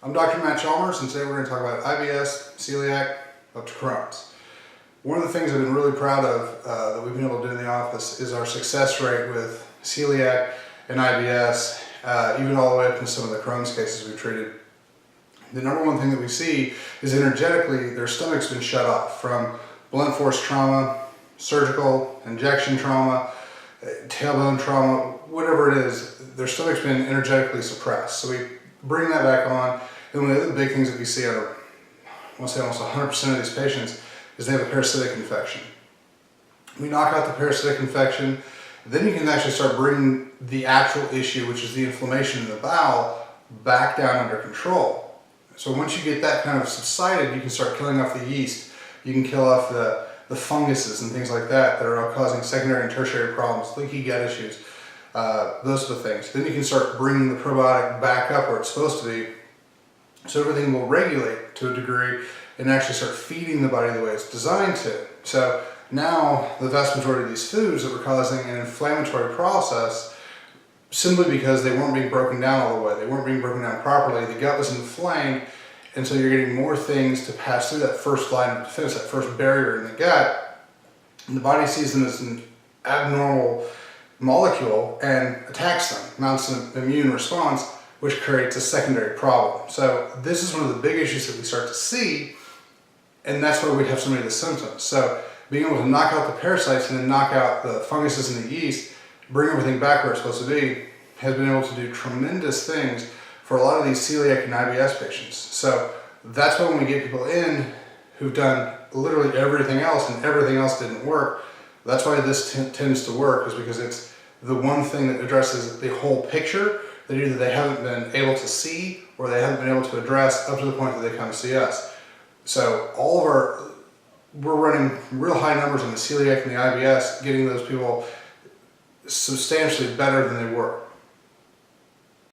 I'm Dr. Matt Chalmers, and today we're going to talk about IBS, celiac, up to Crohn's. One of the things I've been really proud of that we've been able to do in the office is our success rate with celiac and IBS, even all the way up to some of the Crohn's cases we've treated. The number one thing that we see is energetically their stomach's been shut off from blunt force trauma, surgical, injection trauma, tailbone trauma, whatever it is, their stomach's been energetically suppressed. So we bring that back on, and one of the big things that we see out of, I want to say almost 100% of these patients, is they have a parasitic infection. We knock out the parasitic infection, then you can actually start bringing the actual issue, which is the inflammation in the bowel, back down under control. So once you get that kind of subsided, you can start killing off the yeast, you can kill off the funguses and things like that are all causing secondary and tertiary problems, leaky gut issues, those sort of things. Then you can start bringing the probiotic back up where it's supposed to be, so everything will regulate to a degree and actually start feeding the body the way it's designed to. So now the vast majority of these foods that were causing an inflammatory process, simply because they weren't being broken down all the way, they weren't being broken down properly, the gut was inflamed, and so you're getting more things to pass through that first line of defense, that first barrier in the gut, and the body sees them as an abnormal molecule and attacks them, mounts an immune response, which creates a secondary problem. So this is one of the big issues that we start to see, and that's why we have so many of the symptoms. So being able to knock out the parasites and then knock out the funguses and the yeast, bring everything back where it's supposed to be, has been able to do tremendous things for a lot of these celiac and IBS patients. So that's why when we get people in who've done literally everything else and everything else didn't work, that's why this tends to work, is because it's the one thing that addresses the whole picture that either they haven't been able to see or they haven't been able to address up to the point that they come to see us. So we're running real high numbers on the celiac and the IBS, getting those people substantially better than they were.